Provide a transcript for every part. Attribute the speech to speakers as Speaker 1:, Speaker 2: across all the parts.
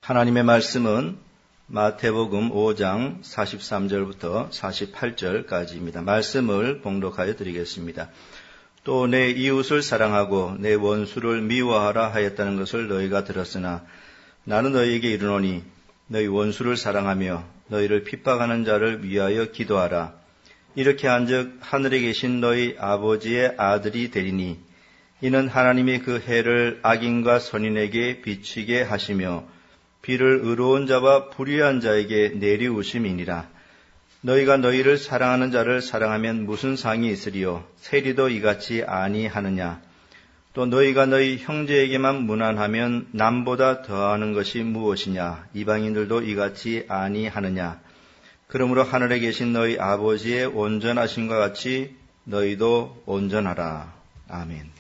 Speaker 1: 하나님의 말씀은 마태복음 5장 43절부터 48절까지입니다. 말씀을 봉독하여 드리겠습니다. 또 내 이웃을 사랑하고 내 원수를 미워하라 하였다는 것을 너희가 들었으나 나는 너희에게 이르노니 너희 원수를 사랑하며 너희를 핍박하는 자를 위하여 기도하라. 이렇게 한즉 하늘에 계신 너희 아버지의 아들이 되리니 이는 하나님이 그 해를 악인과 선인에게 비추게 하시며 비를 의로운 자와 불의한 자에게 내리우심이니라. 너희가 너희를 사랑하는 자를 사랑하면 무슨 상이 있으리요? 세리도 이같이 아니하느냐? 또 너희가 너희 형제에게만 무난하면 남보다 더하는 것이 무엇이냐? 이방인들도 이같이 아니하느냐? 그러므로 하늘에 계신 너희 아버지의 온전하심과 같이 너희도 온전하라. 아멘.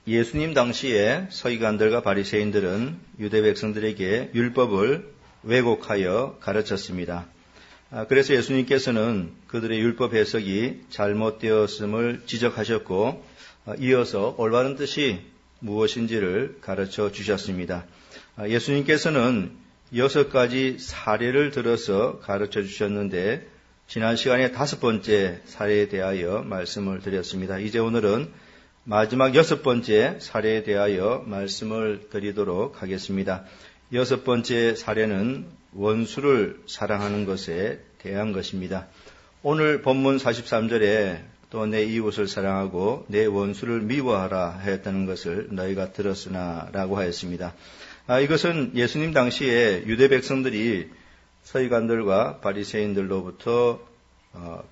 Speaker 1: 예수님 당시에 서기관들과 바리새인들은 유대 백성들에게 율법을 왜곡하여 가르쳤습니다. 그래서 예수님께서는 그들의 율법 해석이 잘못되었음을 지적하셨고 이어서 올바른 뜻이 무엇인지를 가르쳐 주셨습니다. 예수님께서는 6가지 사례를 들어서 가르쳐 주셨는데 지난 시간에 5번째 사례에 대하여 말씀을 드렸습니다. 이제 오늘은 마지막 6번째 사례에 대하여 말씀을 드리도록 하겠습니다. 6번째 사례는 원수를 사랑하는 것에 대한 것입니다. 오늘 본문 43절에 또 내 이웃을 사랑하고 내 원수를 미워하라 하였다는 것을 너희가 들었으나 라고 하였습니다. 이것은 예수님 당시에 유대 백성들이 서기관들과 바리새인들로부터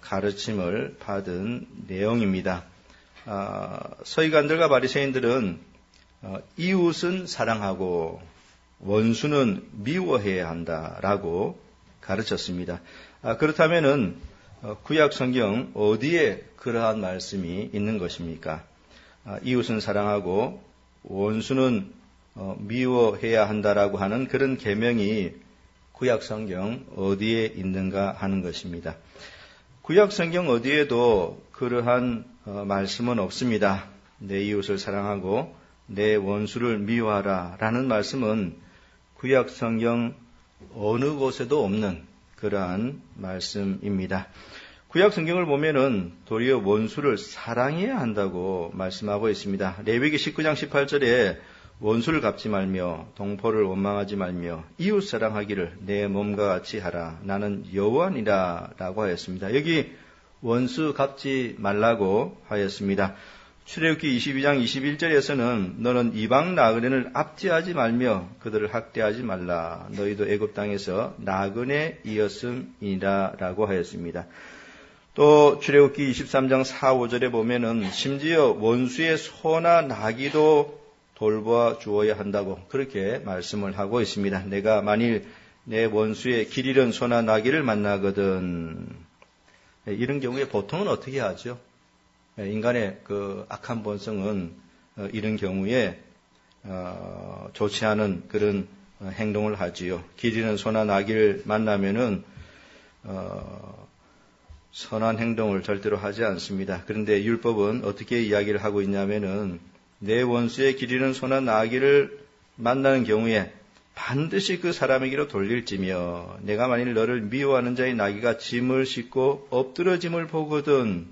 Speaker 1: 가르침을 받은 내용입니다. 서기관들과 바리새인들은 이웃은 사랑하고 원수는 미워해야 한다라고 가르쳤습니다. 그렇다면은 구약 성경 어디에 그러한 말씀이 있는 것입니까? 이웃은 사랑하고 원수는 미워해야 한다라고 하는 그런 계명이 구약 성경 어디에 있는가 하는 것입니다. 구약 성경 어디에도 그러한 말씀은 없습니다. 내 이웃을 사랑하고 내 원수를 미워하라 라는 말씀은 구약 성경 어느 곳에도 없는 그러한 말씀입니다. 구약 성경을 보면은 도리어 원수를 사랑해야 한다고 말씀하고 있습니다. 레위기 19장 18절에 원수를 갚지 말며 동포를 원망하지 말며 이웃 사랑하기를 내 몸과 같이 하라. 나는 여호와니라 라고 하였습니다. 여기 원수 갚지 말라고 하였습니다. 출애굽기 22장 21절에서는 너는 이방 나그네를 압제하지 말며 그들을 학대하지 말라. 너희도 애굽 땅에서 나그네 이었음이라 라고 하였습니다. 또 출애굽기 23장 4, 5절에 보면은 심지어 원수의 소나 나귀도 돌보아 주어야 한다고 그렇게 말씀을 하고 있습니다. 내가 만일 내 원수의 길 잃은 소나 나귀를 만나거든 이런 경우에 보통은 어떻게 하죠? 인간의 그 악한 본성은 이런 경우에 좋지 않은 그런 행동을 하지요. 길 잃은 소나 나귀를 만나면은 선한 행동을 절대로 하지 않습니다. 그런데 율법은 어떻게 이야기를 하고 있냐면은 내 원수의 길 잃은 소나 나귀를 만나는 경우에 반드시 그 사람에게로 돌릴지며 내가 만일 너를 미워하는 자의 나귀가 짐을 싣고 엎드러짐을 보거든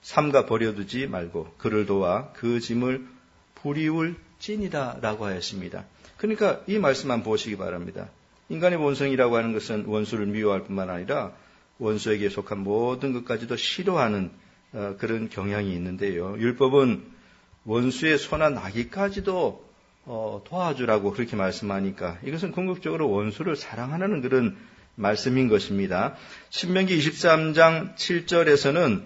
Speaker 1: 삼가 버려두지 말고 그를 도와 그 짐을 부리울지니라 라고 하였습니다. 그러니까 이 말씀만 보시기 바랍니다. 인간의 본성이라고 하는 것은 원수를 미워할 뿐만 아니라 원수에게 속한 모든 것까지도 싫어하는 그런 경향이 있는데요. 율법은 원수의 소나 나귀까지도 도와주라고 그렇게 말씀하니까 이것은 궁극적으로 원수를 사랑하는 그런 말씀인 것입니다. 신명기 23장 7절에서는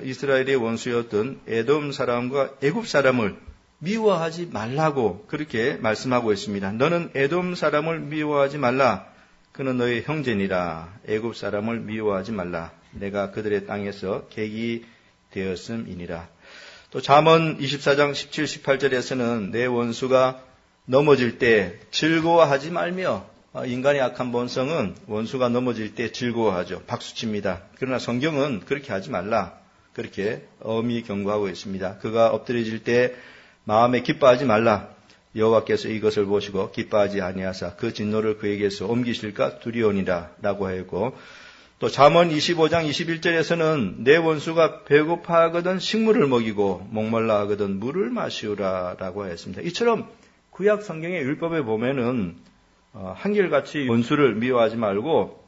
Speaker 1: 이스라엘의 원수였던 에돔 사람과 애굽 사람을 미워하지 말라고 그렇게 말씀하고 있습니다. 너는 에돔 사람을 미워하지 말라. 그는 너의 형제니라. 애굽 사람을 미워하지 말라. 내가 그들의 땅에서 객이 되었음이니라. 또 잠언 24장 17, 18절에서는 내 원수가 넘어질 때 즐거워하지 말며 인간의 악한 본성은 원수가 넘어질 때 즐거워하죠. 박수칩니다. 그러나 성경은 그렇게 하지 말라. 그렇게 엄히 경고하고 있습니다. 그가 엎드려질 때 마음에 기뻐하지 말라. 여호와께서 이것을 보시고 기뻐하지 아니하사 그 진노를 그에게서 옮기실까 두려우니라 라고 하였고, 또 잠언 25장 21절에서는 내 원수가 배고파하거든 식물을 먹이고 목말라 하거든 물을 마시우라 라고 하였습니다. 이처럼 구약 성경의 율법에 보면은 한결같이 원수를 미워하지 말고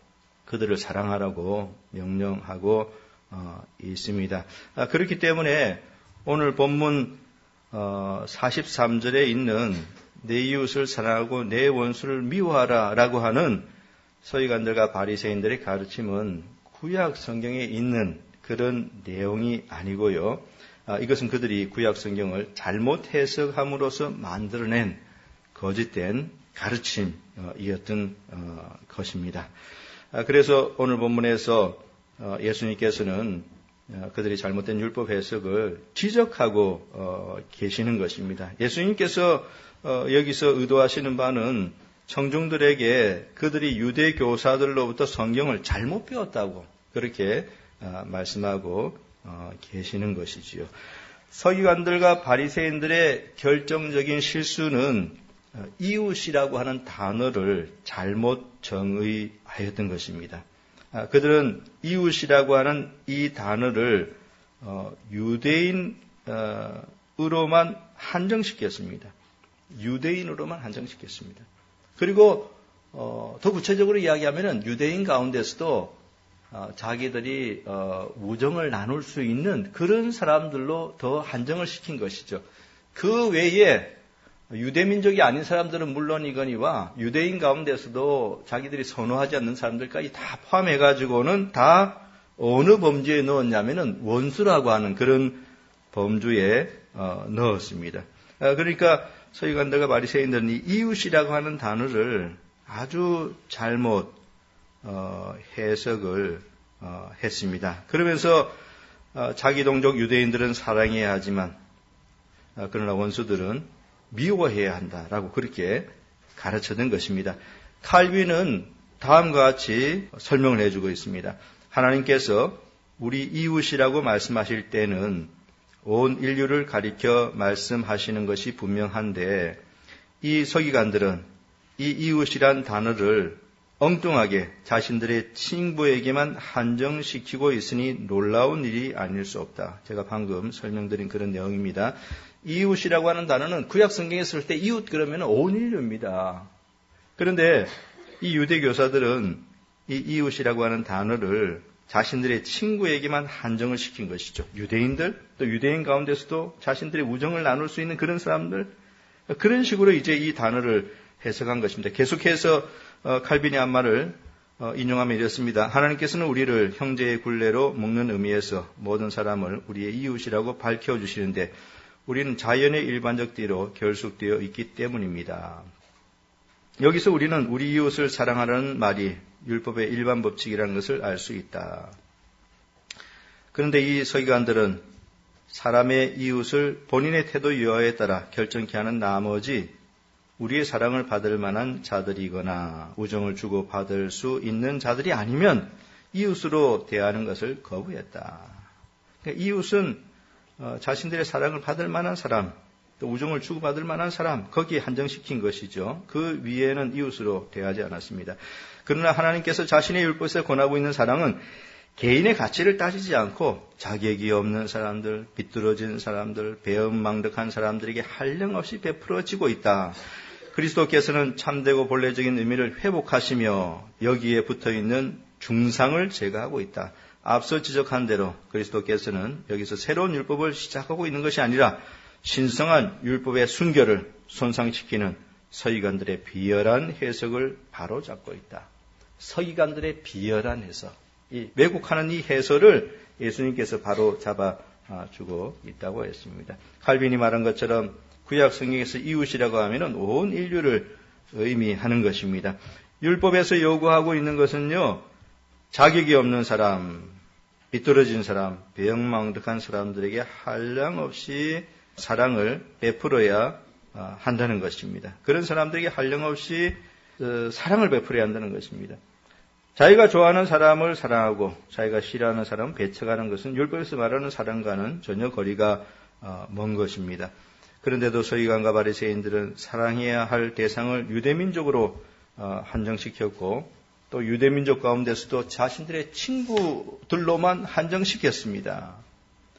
Speaker 1: 그들을 사랑하라고 명령하고 있습니다. 그렇기 때문에 오늘 본문 43절에 있는 내 이웃을 사랑하고 내 원수를 미워하라 라고 하는 서기관들과 바리새인들의 가르침은 구약 성경에 있는 그런 내용이 아니고요. 이것은 그들이 구약 성경을 잘못 해석함으로써 만들어낸 거짓된 가르침이었던 것입니다. 그래서 오늘 본문에서 예수님께서는 그들이 잘못된 율법 해석을 지적하고 계시는 것입니다. 예수님께서 여기서 의도하시는 바는 청중들에게 그들이 유대 교사들로부터 성경을 잘못 배웠다고 그렇게 말씀하고 계시는 것이지요. 서기관들과 바리새인들의 결정적인 실수는 이웃이라고 하는 단어를 잘못 정의하였던 것입니다. 그들은 이웃이라고 하는 이 단어를 유대인으로만 한정시켰습니다. 유대인으로만 한정시켰습니다. 그리고 더 구체적으로 이야기하면은 유대인 가운데서도 자기들이 우정을 나눌 수 있는 그런 사람들로 더 한정을 시킨 것이죠. 그 외에 유대민족이 아닌 사람들은 물론이거니와 유대인 가운데서도 자기들이 선호하지 않는 사람들까지 다 포함해가지고는 다 어느 범주에 넣었냐면은 원수라고 하는 그런 범주에 넣었습니다. 그러니까 서기관들과 바리새인들은 이 이웃이라고 하는 단어를 아주 잘못 해석을 했습니다. 그러면서 자기 동족 유대인들은 사랑해야 하지만 그러나 원수들은 미워해야 한다라고 그렇게 가르쳐둔 것입니다. 칼빈은 다음과 같이 설명을 해주고 있습니다. 하나님께서 우리 이웃이라고 말씀하실 때는 온 인류를 가리켜 말씀하시는 것이 분명한데 이 서기관들은 이 이웃이란 단어를 엉뚱하게 자신들의 친부에게만 한정시키고 있으니 놀라운 일이 아닐 수 없다. 제가 방금 설명드린 그런 내용입니다. 이웃이라고 하는 단어는 구약 성경에 쓸 때 이웃 그러면 온 인류입니다. 그런데 이 유대 교사들은 이 이웃이라고 하는 단어를 자신들의 친구에게만 한정을 시킨 것이죠. 유대인들, 또 유대인 가운데서도 자신들의 우정을 나눌 수 있는 그런 사람들, 그런 식으로 이제 이 단어를 해석한 것입니다. 계속해서 칼빈이 한 말을 인용하며 이렇습니다. 하나님께서는 우리를 형제의 굴레로 묶는 의미에서 모든 사람을 우리의 이웃이라고 밝혀주시는데 우리는 자연의 일반적 띠로 결속되어 있기 때문입니다. 여기서 우리는 우리 이웃을 사랑하라는 말이 율법의 일반 법칙이라는 것을 알 수 있다. 그런데 이 서기관들은 사람의 이웃을 본인의 태도 유화에 따라 결정케 하는 나머지 우리의 사랑을 받을 만한 자들이거나 우정을 주고 받을 수 있는 자들이 아니면 이웃으로 대하는 것을 거부했다. 그러니까 이웃은 자신들의 사랑을 받을 만한 사람, 또 우정을 주고받을 만한 사람, 거기에 한정시킨 것이죠. 그 위에는 이웃으로 대하지 않았습니다. 그러나 하나님께서 자신의 율법에서 권하고 있는 사랑은 개인의 가치를 따지지 않고 자격이 없는 사람들, 비뚤어진 사람들, 배은망덕한 사람들에게 한량없이 베풀어지고 있다. 그리스도께서는 참되고 본래적인 의미를 회복하시며 여기에 붙어있는 중상을 제거하고 있다. 앞서 지적한 대로 그리스도께서는 여기서 새로운 율법을 시작하고 있는 것이 아니라 신성한 율법의 순결을 손상시키는 서기관들의 비열한 해석을 바로잡고 있다. 서기관들의 비열한 해석, 이 왜곡하는 이 해설을 예수님께서 바로 잡아주고 있다고 했습니다. 칼빈이 말한 것처럼 구약 성경에서 이웃이라고 하면 온 인류를 의미하는 것입니다. 율법에서 요구하고 있는 것은요, 자격이 없는 사람, 비뚤어진 사람, 배은망덕한 사람들에게 한량없이 사랑을 베풀어야 한다는 것입니다. 그런 사람들에게 한량없이 사랑을 베풀어야 한다는 것입니다. 자기가 좋아하는 사람을 사랑하고 자기가 싫어하는 사람을 배척하는 것은 율법에서 말하는 사랑과는 전혀 거리가 먼 것입니다. 그런데도 서기관과 바리새인들은 사랑해야 할 대상을 유대민족으로 한정시켰고 또 유대민족 가운데서도 자신들의 친구들로만 한정시켰습니다.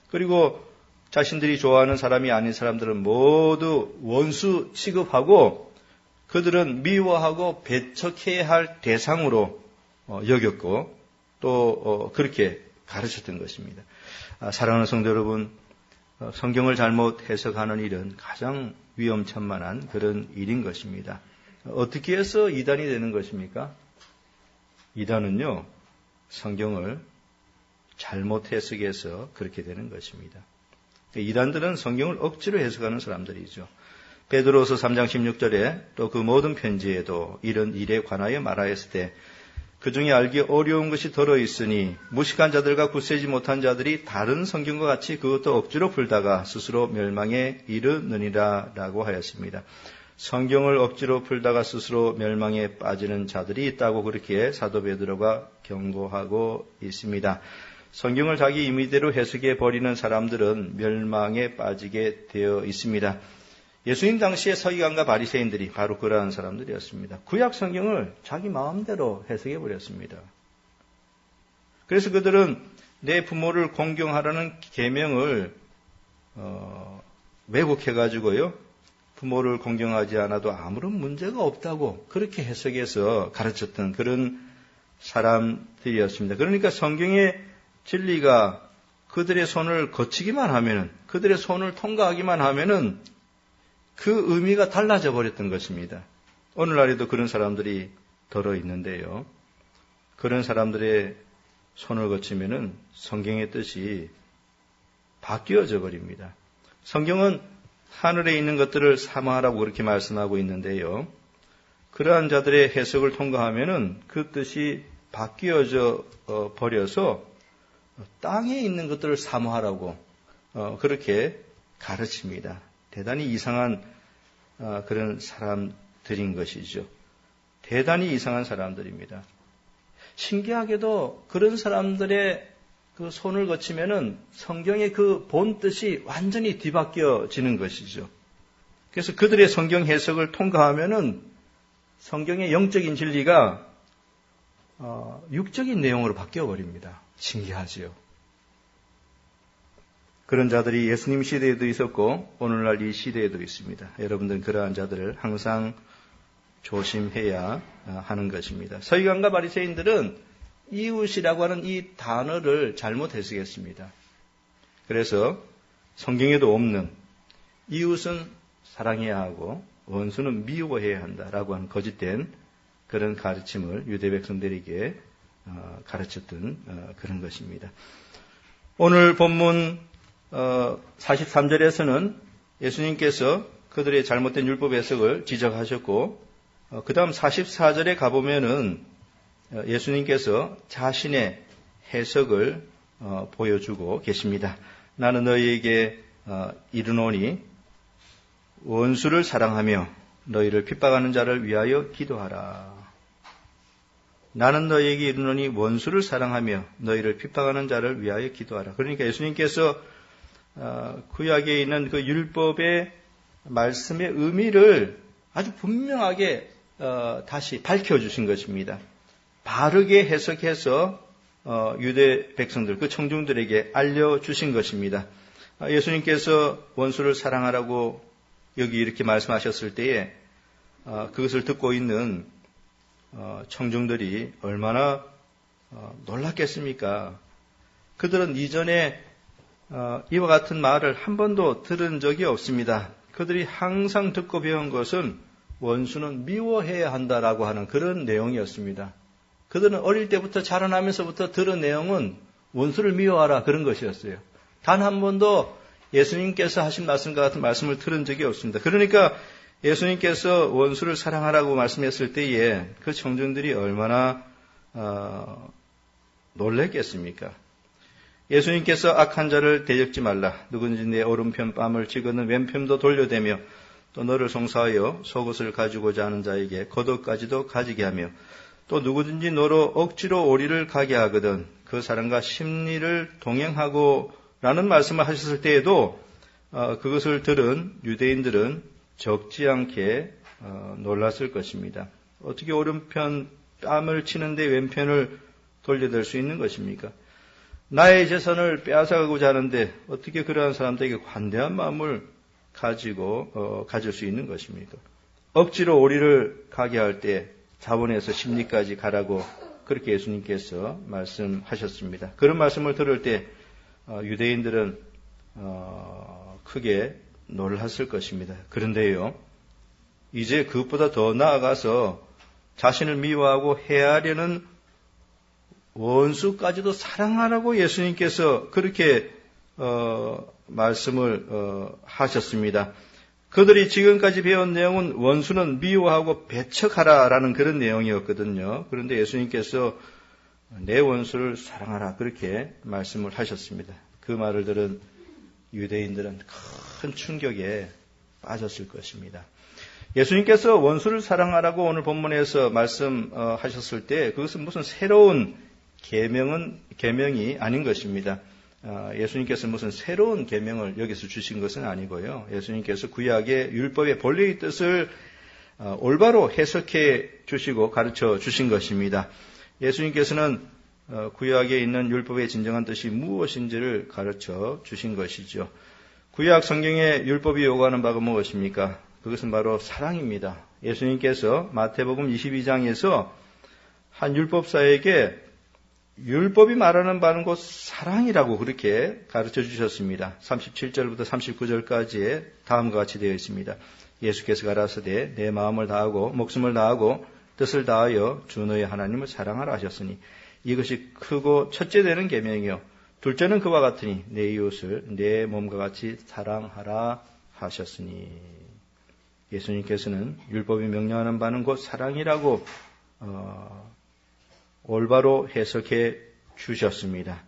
Speaker 1: 그리고 자신들이 좋아하는 사람이 아닌 사람들은 모두 원수 취급하고 그들은 미워하고 배척해야 할 대상으로 여겼고 또 그렇게 가르쳤던 것입니다. 사랑하는 성도 여러분, 성경을 잘못 해석하는 일은 가장 위험천만한 그런 일인 것입니다. 어떻게 해서 이단이 되는 것입니까? 이단은요, 성경을 잘못 해석해서 그렇게 되는 것입니다. 이단들은 성경을 억지로 해석하는 사람들이죠. 베드로서 3장 16절에 또 그 모든 편지에도 이런 일에 관하여 말하였을 때 그 중에 알기 어려운 것이 들어있으니 무식한 자들과 굳세지 못한 자들이 다른 성경과 같이 그것도 억지로 풀다가 스스로 멸망에 이르느니라 라고 하였습니다. 성경을 억지로 풀다가 스스로 멸망에 빠지는 자들이 있다고 그렇게 사도 베드로가 경고하고 있습니다. 성경을 자기 임의대로 해석해 버리는 사람들은 멸망에 빠지게 되어 있습니다. 예수님 당시의 서기관과 바리새인들이 바로 그러한 사람들이었습니다. 구약 성경을 자기 마음대로 해석해 버렸습니다. 그래서 그들은 내 부모를 공경하라는 계명을 왜곡해 가지고요. 부모를 공경하지 않아도 아무런 문제가 없다고 그렇게 해석해서 가르쳤던 그런 사람들이었습니다. 그러니까 성경의 진리가 그들의 손을 거치기만 하면은, 그들의 손을 통과하기만 하면은 그 의미가 달라져 버렸던 것입니다. 오늘날에도 그런 사람들이 들어 있는데요. 그런 사람들의 손을 거치면은 성경의 뜻이 바뀌어져 버립니다. 성경은 하늘에 있는 것들을 사모하라고 그렇게 말씀하고 있는데요. 그러한 자들의 해석을 통과하면은 그 뜻이 바뀌어져 버려서 땅에 있는 것들을 사모하라고 그렇게 가르칩니다. 대단히 이상한 그런 사람들인 것이죠. 대단히 이상한 사람들입니다. 신기하게도 그런 사람들의 그 손을 거치면은 성경의 그 본 뜻이 완전히 뒤바뀌어지는 것이죠. 그래서 그들의 성경 해석을 통과하면은 성경의 영적인 진리가 육적인 내용으로 바뀌어 버립니다. 신기하지요. 그런 자들이 예수님 시대에도 있었고 오늘날 이 시대에도 있습니다. 여러분들은 그러한 자들을 항상 조심해야 하는 것입니다. 서기관과 바리새인들은 이웃이라고 하는 이 단어를 잘못 해석했습니다. 그래서 성경에도 없는 이웃은 사랑해야 하고 원수는 미워해야 한다라고 하는 거짓된 그런 가르침을 유대 백성들에게 가르쳤던 그런 것입니다. 오늘 본문 43절에서는 예수님께서 그들의 잘못된 율법 해석을 지적하셨고 그 다음 44절에 가보면은 예수님께서 자신의 해석을 보여주고 계십니다. 나는 너희에게 이르노니 원수를 사랑하며 너희를 핍박하는 자를 위하여 기도하라. 나는 너희에게 이르노니 원수를 사랑하며 너희를 핍박하는 자를 위하여 기도하라. 그러니까 예수님께서 구약에 있는 그 율법의 말씀의 의미를 아주 분명하게 다시 밝혀주신 것입니다. 바르게 해석해서 유대 백성들, 그 청중들에게 알려주신 것입니다. 예수님께서 원수를 사랑하라고 여기 이렇게 말씀하셨을 때에 그것을 듣고 있는 청중들이 얼마나 놀랐겠습니까? 그들은 이전에 이와 같은 말을 한 번도 들은 적이 없습니다. 그들이 항상 듣고 배운 것은 원수는 미워해야 한다라고 하는 그런 내용이었습니다. 그들은 어릴 때부터 자라나면서부터 들은 내용은 원수를 미워하라 그런 것이었어요. 단 한 번도 예수님께서 하신 말씀과 같은 말씀을 들은 적이 없습니다. 그러니까 예수님께서 원수를 사랑하라고 말씀했을 때에 그 청중들이 얼마나 놀랬겠습니까? 예수님께서 악한 자를 대적지 말라. 누구든지 내 오른편 뺨을 치고는 왼편도 돌려대며 또 너를 송사하여 속옷을 가지고자 하는 자에게 겉옷까지도 가지게 하며 또 누구든지 너로 억지로 오리를 가게 하거든 그 사람과 심리를 동행하고 라는 말씀을 하셨을 때에도 그것을 들은 유대인들은 적지 않게 놀랐을 것입니다. 어떻게 오른편 뺨을 치는데 왼편을 돌려댈 수 있는 것입니까? 나의 재산을 빼앗아가고자 하는데 어떻게 그러한 사람들에게 관대한 마음을 가질 수 있는 것입니까? 억지로 오리를 가게 할 때 자본에서 심리까지 가라고 그렇게 예수님께서 말씀하셨습니다. 그런 말씀을 들을 때 유대인들은 크게 놀랐을 것입니다. 그런데요, 이제 그것보다 더 나아가서 자신을 미워하고 해하려는 원수까지도 사랑하라고 예수님께서 그렇게 말씀을 하셨습니다. 그들이 지금까지 배운 내용은 원수는 미워하고 배척하라라는 그런 내용이었거든요. 그런데 예수님께서 내 원수를 사랑하라 그렇게 말씀을 하셨습니다. 그 말을 들은 유대인들은 큰 충격에 빠졌을 것입니다. 예수님께서 원수를 사랑하라고 오늘 본문에서 말씀하셨을 때 그것은 무슨 새로운 계명이 아닌 것입니다. 예수님께서 무슨 새로운 계명을 여기서 주신 것은 아니고요. 예수님께서 구약의 율법의 본래의 뜻을 올바로 해석해 주시고 가르쳐 주신 것입니다. 예수님께서는 구약에 있는 율법의 진정한 뜻이 무엇인지를 가르쳐 주신 것이죠. 구약 성경의 율법이 요구하는 바가 무엇입니까? 그것은 바로 사랑입니다. 예수님께서 마태복음 22장에서 한 율법사에게 율법이 말하는 바는 곧 사랑이라고 그렇게 가르쳐 주셨습니다. 37절부터 39절까지에 다음과 같이 되어 있습니다. 예수께서 가라사대 내 마음을 다하고 목숨을 다하고 뜻을 다하여 주 너의 하나님을 사랑하라 하셨으니 이것이 크고 첫째 되는 계명이요 둘째는 그와 같으니 내 이웃을 내 몸과 같이 사랑하라 하셨으니 예수님께서는 율법이 명령하는 바는 곧 사랑이라고 올바로 해석해 주셨습니다.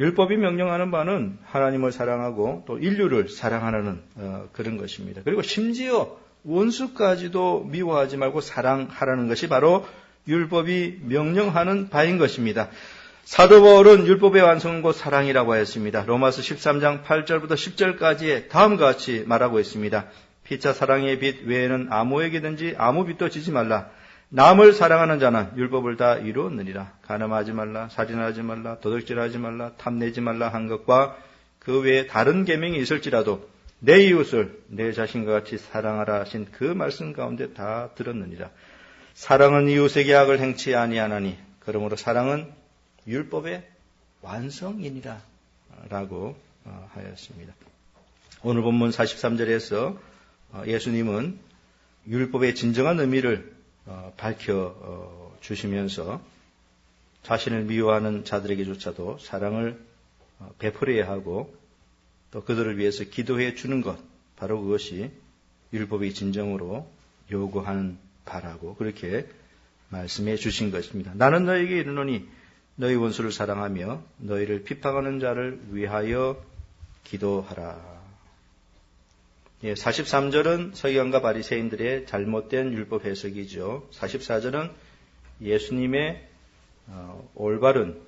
Speaker 1: 율법이 명령하는 바는 하나님을 사랑하고 또 인류를 사랑하는 그런 것입니다. 그리고 심지어 원수까지도 미워하지 말고 사랑하라는 것이 바로 율법이 명령하는 바인 것입니다. 사도 바울은 율법의 완성은 곧 사랑이라고 하였습니다. 로마서 13장 8절부터 10절까지에 다음과 같이 말하고 있습니다. 피차 사랑의 빛 외에는 아무에게든지 아무 빛도 지지 말라. 남을 사랑하는 자는 율법을 다 이루었느니라. 간음하지 말라, 살인하지 말라, 도둑질하지 말라, 탐내지 말라 한 것과 그 외에 다른 계명이 있을지라도 내 이웃을 내 자신과 같이 사랑하라 하신 그 말씀 가운데 다 들었느니라. 사랑은 이웃에게 악을 행치 아니하나니 그러므로 사랑은 율법의 완성이니라 라고 하였습니다. 오늘 본문 43절에서 예수님은 율법의 진정한 의미를 밝혀주시면서 자신을 미워하는 자들에게조차도 사랑을 베풀어야 하고 또 그들을 위해서 기도해 주는 것, 바로 그것이 율법이 진정으로 요구하는 바라고 그렇게 말씀해 주신 것입니다. 나는 너에게 이르노니 너희 원수를 사랑하며 너희를 비판하는 자를 위하여 기도하라. 43절은 서기관과 바리새인들의 잘못된 율법 해석이죠. 44절은 예수님의 올바른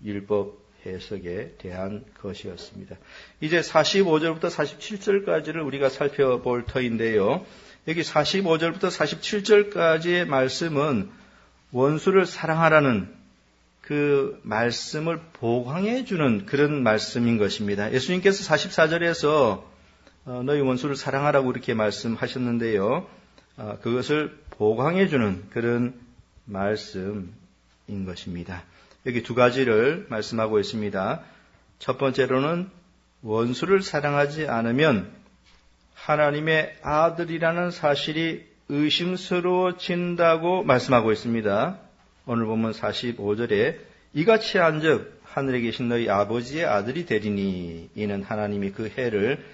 Speaker 1: 율법 해석에 대한 것이었습니다. 이제 45절부터 47절까지를 우리가 살펴볼 터인데요. 여기 45절부터 47절까지의 말씀은 원수를 사랑하라는 그 말씀을 보강해 주는 그런 말씀인 것입니다. 예수님께서 44절에서 너희 원수를 사랑하라고 이렇게 말씀하셨는데요. 그것을 보강해 주는 그런 말씀인 것입니다. 여기 두 가지를 말씀하고 있습니다. 첫 번째로는 원수를 사랑하지 않으면 하나님의 아들이라는 사실이 의심스러워진다고 말씀하고 있습니다. 오늘 보면 45절에 이같이 한즉 하늘에 계신 너희 아버지의 아들이 되리니 이는 하나님이 그 해를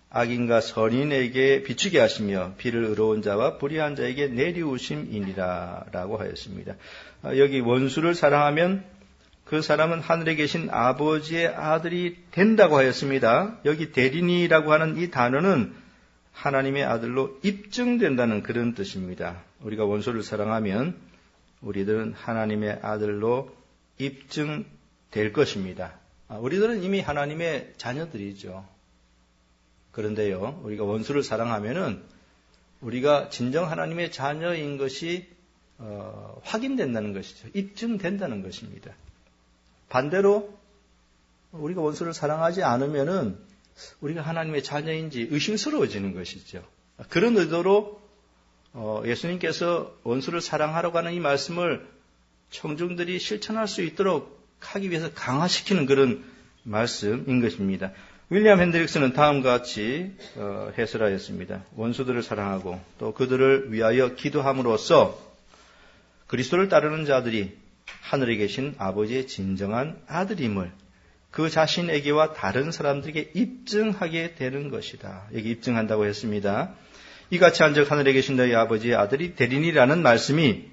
Speaker 1: 악인과 선인에게 비추게 하시며 비를 의로운 자와 불의한 자에게 내리우심이니라 라고 하였습니다. 여기 원수를 사랑하면 그 사람은 하늘에 계신 아버지의 아들이 된다고 하였습니다. 여기 대리니라고 하는 이 단어는 하나님의 아들로 입증된다는 그런 뜻입니다. 우리가 원수를 사랑하면 우리들은 하나님의 아들로 입증될 것입니다. 우리들은 이미 하나님의 자녀들이죠. 그런데요, 우리가 원수를 사랑하면은 우리가 진정 하나님의 자녀인 것이 확인된다는 것이죠. 입증된다는 것입니다. 반대로 우리가 원수를 사랑하지 않으면은 우리가 하나님의 자녀인지 의심스러워지는 것이죠. 그런 의도로 예수님께서 원수를 사랑하라고 하는 이 말씀을 청중들이 실천할 수 있도록 하기 위해서 강화시키는 그런 말씀인 것입니다. 윌리엄 핸드릭스는 다음과 같이 해설하였습니다. 원수들을 사랑하고 또 그들을 위하여 기도함으로써 그리스도를 따르는 자들이 하늘에 계신 아버지의 진정한 아들임을 그 자신에게와 다른 사람들에게 입증하게 되는 것이다. 여기 입증한다고 했습니다. 이같이 한즉 하늘에 계신 너희 아버지의 아들이 되리니라는 말씀이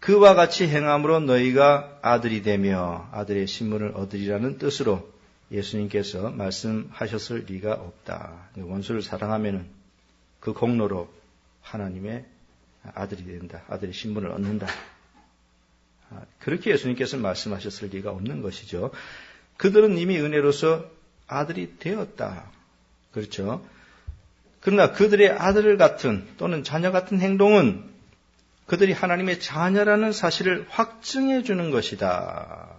Speaker 1: 그와 같이 행함으로 너희가 아들이 되며 아들의 신분을 얻으리라는 뜻으로 예수님께서 말씀하셨을 리가 없다. 원수를 사랑하면은 그 공로로 하나님의 아들이 된다. 아들의 신분을 얻는다. 그렇게 예수님께서 말씀하셨을 리가 없는 것이죠. 그들은 이미 은혜로서 아들이 되었다. 그렇죠? 그러나 그들의 아들 같은 또는 자녀 같은 행동은 그들이 하나님의 자녀라는 사실을 확증해 주는 것이다.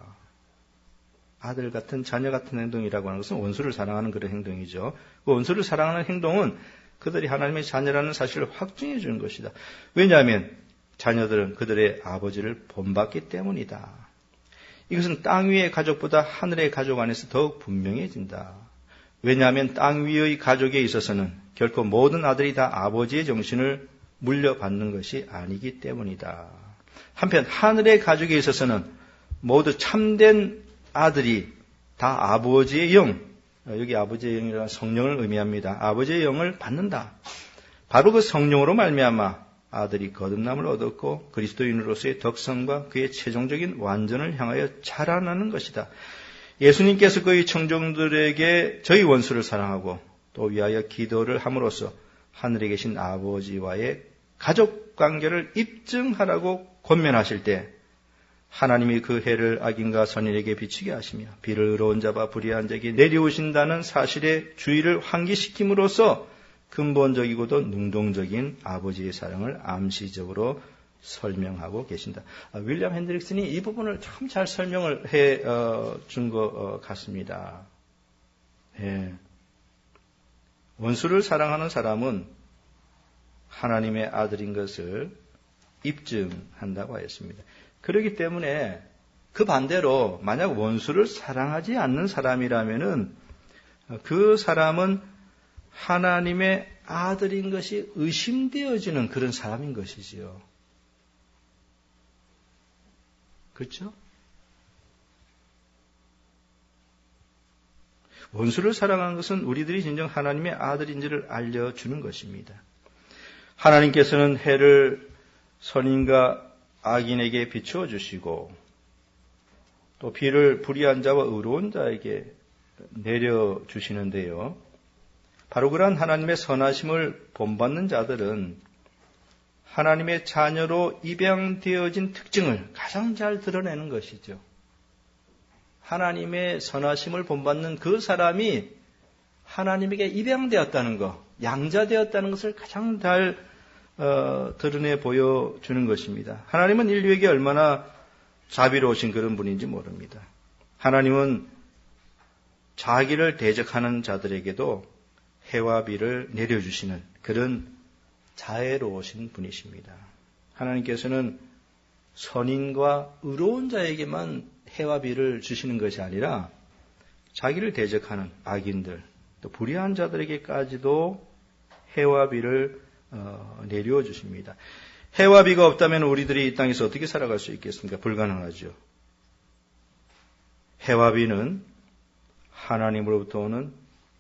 Speaker 1: 아들 같은 자녀 같은 행동이라고 하는 것은 원수를 사랑하는 그런 행동이죠. 그 원수를 사랑하는 행동은 그들이 하나님의 자녀라는 사실을 확증해 주는 것이다. 왜냐하면 자녀들은 그들의 아버지를 본받기 때문이다. 이것은 땅 위의 가족보다 하늘의 가족 안에서 더욱 분명해진다. 왜냐하면 땅 위의 가족에 있어서는 결코 모든 아들이 다 아버지의 정신을 물려받는 것이 아니기 때문이다. 한편 하늘의 가족에 있어서는 모두 참된 아들이 다 아버지의 영, 여기 아버지의 영이라는 성령을 의미합니다. 아버지의 영을 받는다. 바로 그 성령으로 말미암아 아들이 거듭남을 얻었고 그리스도인으로서의 덕성과 그의 최종적인 완전을 향하여 자라나는 것이다. 예수님께서 그의 청중들에게 저희 원수를 사랑하고 또 위하여 기도를 함으로써 하늘에 계신 아버지와의 가족 관계를 입증하라고 권면하실 때 하나님이 그 해를 악인과 선인에게 비추게 하시며 비를 의로운 자와 불의한 자에게 내려오신다는 사실에 주의를 환기시킴으로써 근본적이고도 능동적인 아버지의 사랑을 암시적으로 설명하고 계신다. 윌리엄 핸드릭슨이 이 부분을 참 잘 설명을 해 준 것 같습니다. 예. 원수를 사랑하는 사람은 하나님의 아들인 것을 입증한다고 하였습니다. 그렇기 때문에 그 반대로 만약 원수를 사랑하지 않는 사람이라면은 그 사람은 하나님의 아들인 것이 의심되어지는 그런 사람인 것이지요. 그렇죠? 원수를 사랑하는 것은 우리들이 진정 하나님의 아들인지를 알려주는 것입니다. 하나님께서는 해를 선인과 악인에게 비추어 주시고 또 비를 불의한 자와 의로운 자에게 내려주시는데요. 바로 그러한 하나님의 선하심을 본받는 자들은 하나님의 자녀로 입양되어진 특징을 가장 잘 드러내는 것이죠. 하나님의 선하심을 본받는 그 사람이 하나님에게 입양되었다는 것, 양자되었다는 것을 가장 잘 드러내 보여주는 것입니다. 하나님은 인류에게 얼마나 자비로우신 그런 분인지 모릅니다. 하나님은 자기를 대적하는 자들에게도 해와 비를 내려주시는 그런 자애로우신 분이십니다. 하나님께서는 선인과 의로운 자에게만 해와 비를 주시는 것이 아니라 자기를 대적하는 악인들, 또 불의한 자들에게까지도 해와 비를 내려 주십니다. 해와 비가 없다면 우리들이 이 땅에서 어떻게 살아갈 수 있겠습니까? 불가능하죠. 해와 비는 하나님으로부터 오는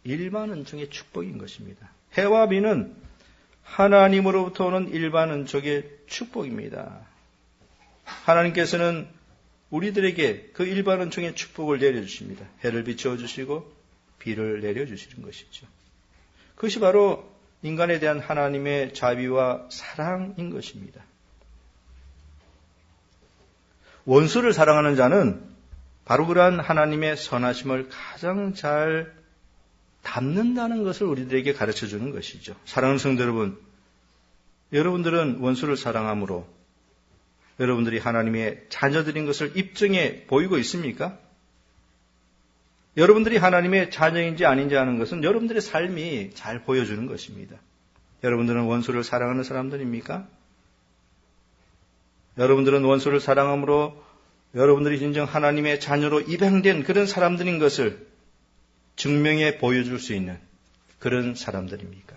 Speaker 1: 일반 은총의 축복인 것입니다. 해와 비는 하나님으로부터 오는 일반 은총의 축복입니다. 하나님께서는 우리들에게 그 일반 은총의 축복을 내려주십니다. 해를 비추어 주시고 비를 내려주시는 것이죠. 그것이 바로 인간에 대한 하나님의 자비와 사랑인 것입니다. 원수를 사랑하는 자는 바로 그러한 하나님의 선하심을 가장 잘 닮는다는 것을 우리들에게 가르쳐 주는 것이죠. 사랑하는 성도 여러분, 여러분들은 원수를 사랑함으로 여러분들이 하나님의 자녀들인 것을 입증해 보이고 있습니까? 여러분들이 하나님의 자녀인지 아닌지 하는 것은 여러분들의 삶이 잘 보여주는 것입니다. 여러분들은 원수를 사랑하는 사람들입니까? 여러분들은 원수를 사랑함으로 여러분들이 진정 하나님의 자녀로 입양된 그런 사람들인 것을 증명해 보여줄 수 있는 그런 사람들입니까?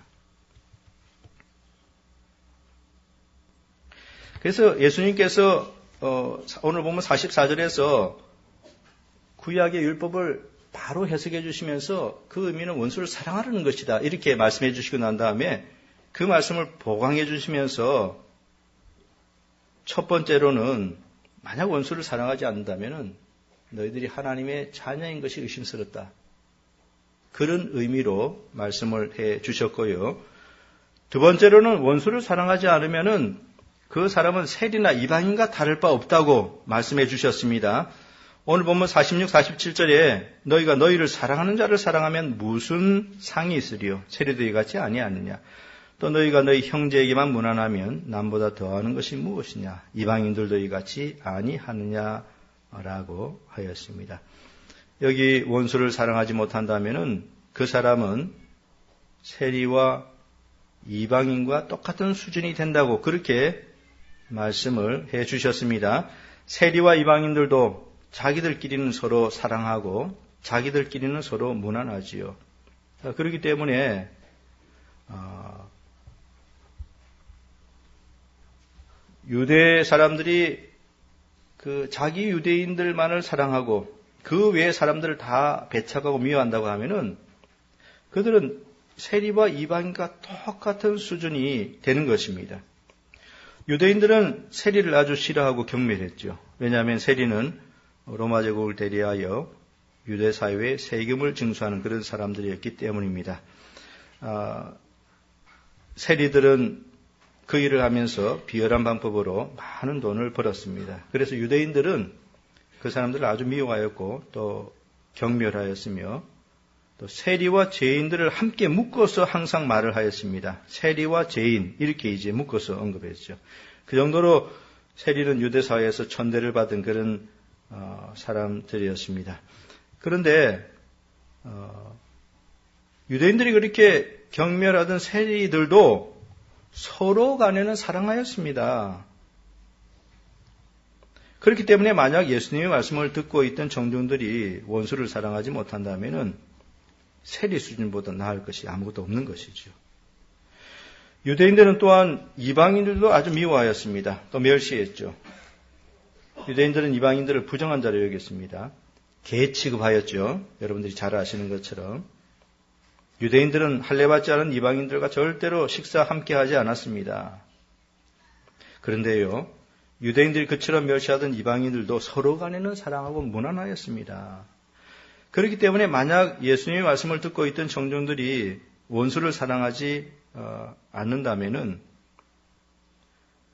Speaker 1: 그래서 예수님께서 오늘 보면 44절에서 구약의 율법을 바로 해석해 주시면서 그 의미는 원수를 사랑하라는 것이다. 이렇게 말씀해 주시고 난 다음에 그 말씀을 보강해 주시면서 첫 번째로는 만약 원수를 사랑하지 않는다면 너희들이 하나님의 자녀인 것이 의심스럽다. 그런 의미로 말씀을 해 주셨고요. 두 번째로는 원수를 사랑하지 않으면 그 사람은 세리나 이방인과 다를 바 없다고 말씀해 주셨습니다. 오늘 보면 46, 47절에 너희가 너희를 사랑하는 자를 사랑하면 무슨 상이 있으리요? 세리들이 같지 아니하느냐? 또 너희가 너희 형제에게만 무난하면 남보다 더하는 것이 무엇이냐? 이방인들도 이같이 아니하느냐라고 하였습니다. 여기 원수를 사랑하지 못한다면은 그 사람은 세리와 이방인과 똑같은 수준이 된다고 그렇게 말씀을 해 주셨습니다. 세리와 이방인들도 자기들끼리는 서로 사랑하고 자기들끼리는 서로 무난하지요. 그렇기 때문에 유대 사람들이 그 자기 유대인들만을 사랑하고 그 외의 사람들을 다 배척하고 미워한다고 하면은 그들은 세리와 이방인과 똑같은 수준이 되는 것입니다. 유대인들은 세리를 아주 싫어하고 경멸했죠. 왜냐하면 세리는 로마 제국을 대리하여 유대 사회에 세금을 징수하는 그런 사람들이었기 때문입니다. 세리들은 그 일을 하면서 비열한 방법으로 많은 돈을 벌었습니다. 그래서 유대인들은 그 사람들을 아주 미워하였고 또 경멸하였으며 또 세리와 죄인들을 함께 묶어서 항상 말을 하였습니다. 세리와 죄인 이렇게 이제 묶어서 언급했죠. 그 정도로 세리는 유대 사회에서 천대를 받은 그런 사람들이었습니다. 그런데 유대인들이 그렇게 경멸하던 세리들도 서로 간에는 사랑하였습니다. 그렇기 때문에 만약 예수님의 말씀을 듣고 있던 정중들이 원수를 사랑하지 못한다면 세리 수준보다 나을 것이 아무것도 없는 것이죠. 유대인들은 또한 이방인들도 아주 미워하였습니다. 또 멸시했죠. 유대인들은 이방인들을 부정한 자로 여겼습니다. 개 취급하였죠. 여러분들이 잘 아시는 것처럼. 유대인들은 할례받지 않은 이방인들과 절대로 식사 함께 하지 않았습니다. 그런데요, 유대인들이 그처럼 멸시하던 이방인들도 서로 간에는 사랑하고 무난하였습니다. 그렇기 때문에 만약 예수님의 말씀을 듣고 있던 청중들이 원수를 사랑하지 않는다면은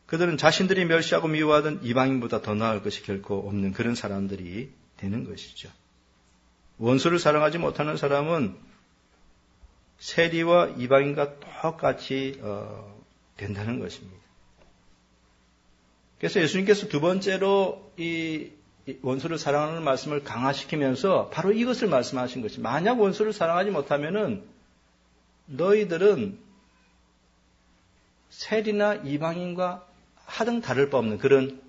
Speaker 1: 그들은 자신들이 멸시하고 미워하던 이방인보다 더 나을 것이 결코 없는 그런 사람들이 되는 것이죠. 원수를 사랑하지 못하는 사람은 세리와 이방인과 똑같이 된다는 것입니다. 그래서 예수님께서 두 번째로 이 원수를 사랑하는 말씀을 강화시키면서 바로 이것을 말씀하신 것입니다. 만약 원수를 사랑하지 못하면은 너희들은 세리나 이방인과 하등 다를 바 없는 그런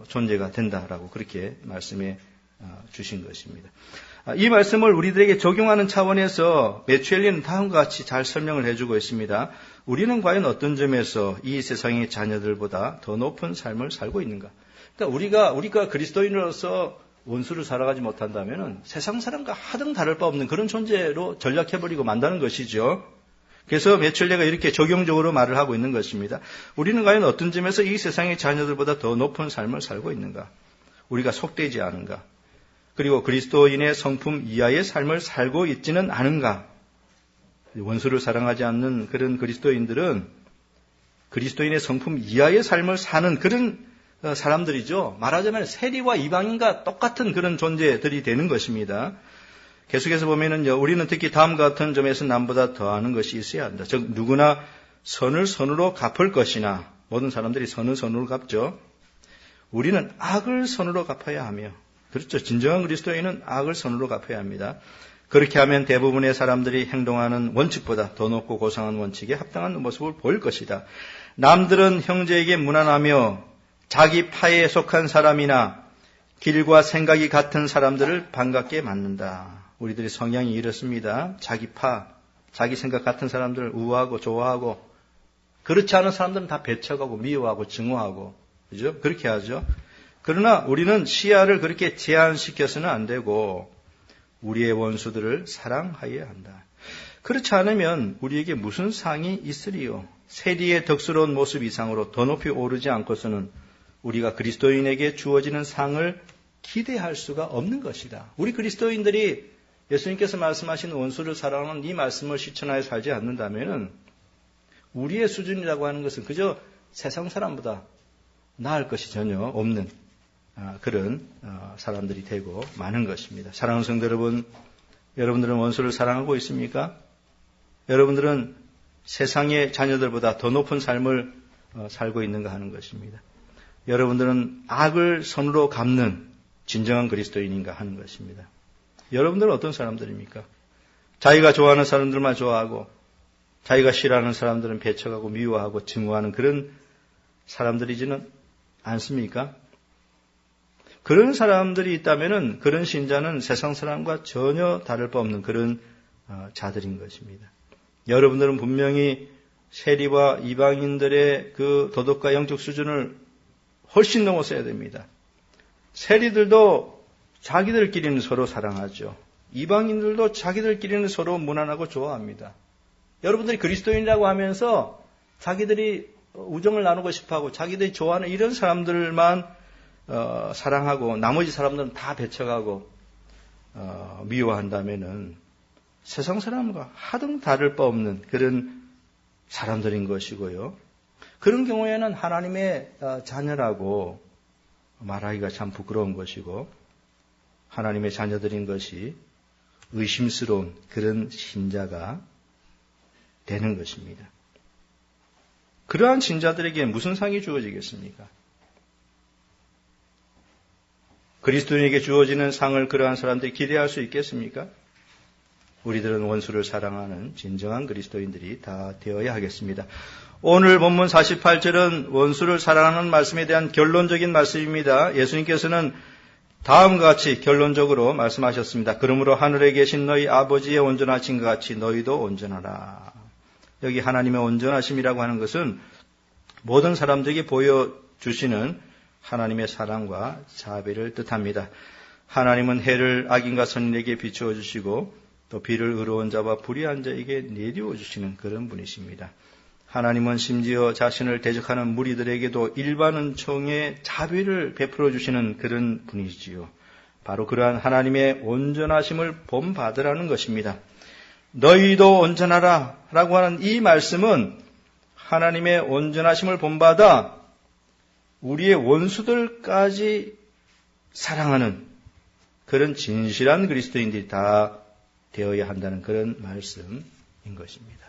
Speaker 1: 존재가 된다라고 그렇게 말씀해 주신 것입니다. 이 말씀을 우리들에게 적용하는 차원에서 매추엘리는 다음과 같이 잘 설명을 해주고 있습니다. 우리는 과연 어떤 점에서 이 세상의 자녀들보다 더 높은 삶을 살고 있는가? 그러니까 우리가 그리스도인으로서 원수를 살아가지 못한다면 세상 사람과 하등 다를 바 없는 그런 존재로 전락해버리고 만다는 것이죠. 그래서 매추엘리가 이렇게 적용적으로 말을 하고 있는 것입니다. 우리는 과연 어떤 점에서 이 세상의 자녀들보다 더 높은 삶을 살고 있는가? 우리가 속되지 않은가? 그리고 그리스도인의 성품 이하의 삶을 살고 있지는 않은가? 원수를 사랑하지 않는 그런 그리스도인들은 그리스도인의 성품 이하의 삶을 사는 그런 사람들이죠. 말하자면 세리와 이방인과 똑같은 그런 존재들이 되는 것입니다. 계속해서 보면은요, 우리는 특히 다음과 같은 점에서 남보다 더하는 것이 있어야 한다. 즉, 누구나 선을 선으로 갚을 것이나, 모든 사람들이 선을 선으로 갚죠. 우리는 악을 선으로 갚아야 하며, 그렇죠. 진정한 그리스도인은 악을 선으로 갚아야 합니다. 그렇게 하면 대부분의 사람들이 행동하는 원칙보다 더 높고 고상한 원칙에 합당한 모습을 보일 것이다. 남들은 형제에게 무난하며 자기 파에 속한 사람이나 길과 생각이 같은 사람들을 반갑게 맞는다. 우리들의 성향이 이렇습니다. 자기 파, 자기 생각 같은 사람들을 우호하고 좋아하고, 그렇지 않은 사람들은 다 배척하고 미워하고 증오하고, 그죠? 그렇게 하죠. 그러나 우리는 시야를 그렇게 제한시켜서는 안 되고 우리의 원수들을 사랑하여야 한다. 그렇지 않으면 우리에게 무슨 상이 있으리요? 세리의 덕스러운 모습 이상으로 더 높이 오르지 않고서는 우리가 그리스도인에게 주어지는 상을 기대할 수가 없는 것이다. 우리 그리스도인들이 예수님께서 말씀하신 원수를 사랑하는 이 말씀을 실천하여 살지 않는다면 우리의 수준이라고 하는 것은 그저 세상 사람보다 나을 것이 전혀 없는 그런 사람들이 되고 많은 것입니다. 사랑하는 성도 여러분, 여러분들은 원수를 사랑하고 있습니까? 여러분들은 세상의 자녀들보다 더 높은 삶을 살고 있는가 하는 것입니다. 여러분들은 악을 선으로 갚는 진정한 그리스도인인가 하는 것입니다. 여러분들은 어떤 사람들입니까? 자기가 좋아하는 사람들만 좋아하고 자기가 싫어하는 사람들은 배척하고 미워하고 증오하는 그런 사람들이지는 않습니까? 그런 사람들이 있다면 그런 신자는 세상 사람과 전혀 다를 바 없는 그런 자들인 것입니다. 여러분들은 분명히 세리와 이방인들의 그 도덕과 영적 수준을 훨씬 넘어서야 됩니다. 세리들도 자기들끼리는 서로 사랑하죠. 이방인들도 자기들끼리는 서로 무난하고 좋아합니다. 여러분들이 그리스도인이라고 하면서 자기들이 우정을 나누고 싶어하고 자기들이 좋아하는 이런 사람들만 사랑하고 나머지 사람들은 다 배척하고 미워한다면은 세상 사람과 하등 다를 바 없는 그런 사람들인 것이고요. 그런 경우에는 하나님의 자녀라고 말하기가 참 부끄러운 것이고 하나님의 자녀들인 것이 의심스러운 그런 신자가 되는 것입니다. 그러한 신자들에게 무슨 상이 주어지겠습니까? 그리스도인에게 주어지는 상을 그러한 사람들이 기대할 수 있겠습니까? 우리들은 원수를 사랑하는 진정한 그리스도인들이 다 되어야 하겠습니다. 오늘 본문 48절은 원수를 사랑하는 말씀에 대한 결론적인 말씀입니다. 예수님께서는 다음과 같이 결론적으로 말씀하셨습니다. 그러므로 하늘에 계신 너희 아버지의 온전하신 것 같이 너희도 온전하라. 여기 하나님의 온전하심이라고 하는 것은 모든 사람들에게 보여주시는 하나님의 사랑과 자비를 뜻합니다. 하나님은 해를 악인과 선인에게 비추어 주시고 또 비를 의로운 자와 불의한 자에게 내리워 주시는 그런 분이십니다. 하나님은 심지어 자신을 대적하는 무리들에게도 일반 은총의 자비를 베풀어 주시는 그런 분이지요. 바로 그러한 하나님의 온전하심을 본받으라는 것입니다. 너희도 온전하라 라고 하는 이 말씀은 하나님의 온전하심을 본받아 우리의 원수들까지 사랑하는 그런 진실한 그리스도인들이 다 되어야 한다는 그런 말씀인 것입니다.